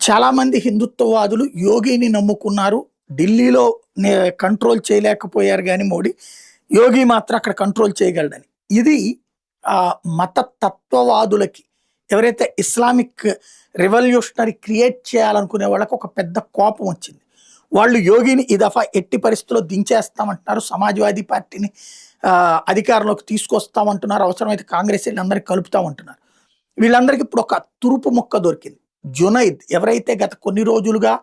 చాలామంది హిందుత్వవాదులు యోగిని నమ్ముకున్నారు. ఢిల్లీలో నే కంట్రోల్ చేయలేకపోయారు గానీ మోడీ, యోగి మాత్రం అక్కడ కంట్రోల్ చేయగలడని. ఇది మత తత్వవాదులకి, ఎవరైతే ఇస్లామిక్ రివల్యూషనరీ క్రియేట్ చేయాలనుకునే వాళ్ళకి ఒక పెద్ద కోపం వచ్చింది. వాళ్ళు యోగిని ఈ దఫా ఎట్టి పరిస్థితుల్లో దించేస్తామంటున్నారు. సమాజ్వాదీ పార్టీని అధికారంలోకి తీసుకొస్తామంటున్నారు. అవసరమైతే కాంగ్రెస్ అందరికీ కలుపుతామంటున్నారు. వీళ్ళందరికీ ఇప్పుడు ఒక తురుపు ముక్క దొరికింది. జునైద్ ఎవరైతే గత కొన్ని రోజులుగా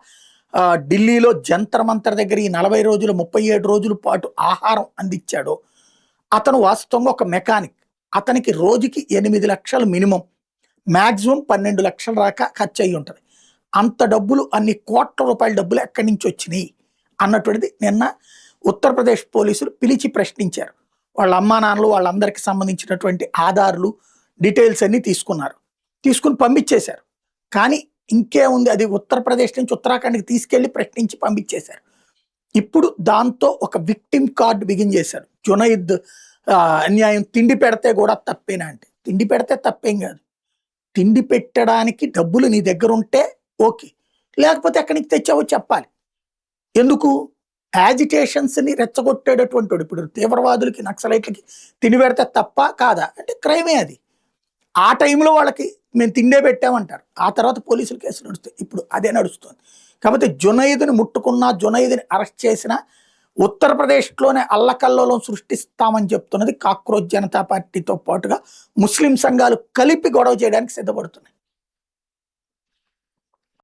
ఢిల్లీలో జంతర్ మంతర్ దగ్గర ఈ 40 రోజులు 37 రోజుల పాటు ఆహారం అందించాడో, అతను వాస్తవంగా ఒక మెకానిక్. అతనికి రోజుకి 8 లక్షలు మినిమం, మ్యాక్సిమం 12 లక్షల దాకా ఖర్చు అయ్యి ఉంటుంది. అంత డబ్బులు, అన్ని కోట్ల రూపాయల డబ్బులు ఎక్కడి నుంచి వచ్చినాయి అన్నటువంటిది నిన్న ఉత్తరప్రదేశ్ పోలీసులు పిలిచి ప్రశ్నించారు. వాళ్ళ అమ్మా నాన్నలు, వాళ్ళందరికీ సంబంధించినటువంటి ఆధార్లు, డీటెయిల్స్ అన్ని తీసుకుని పంపించేశారు. కానీ ఇంకేముంది, అది ఉత్తరప్రదేశ్ నుంచి ఉత్తరాఖండ్కి తీసుకెళ్లి ప్రశ్నించి పంపించేశారు. ఇప్పుడు దాంతో ఒక విక్టిమ్ కార్డు బిగిన్ చేశారు. జునైద్ అన్యాయం, తిండి పెడితే కూడా తప్పేనా అంటే, తిండి పెడితే తప్పేం కాదు. తిండి పెట్టడానికి డబ్బులు నీ దగ్గర ఉంటే ఓకే, లేకపోతే ఎక్కడి నుంచి తెచ్చావో చెప్పాలి. ఎందుకు యాజిటేషన్స్ని రెచ్చగొట్టేటటువంటి వాడు ఇప్పుడు తీవ్రవాదులకి, నక్సలైట్లకి తిండి పెడితే తప్ప కాదా అంటే క్రైమే అది. ఆ టైంలో వాళ్ళకి మేము తిండే పెట్టామంటారు, ఆ తర్వాత పోలీసులు కేసులు నడుస్తాయి. ఇప్పుడు అదే నడుస్తుంది. కాకపోతే జునైద్ని ముట్టుకున్నా, జునైద్ని అరెస్ట్ చేసిన ఉత్తరప్రదేశ్లోనే అల్లకల్లోలం సృష్టిస్తామని చెప్తున్నది కాక్రోచ్ జనతా పార్టీతో పాటుగా ముస్లిం సంఘాలు కలిపి గొడవ చేయడానికి సిద్ధపడుతున్నాయి.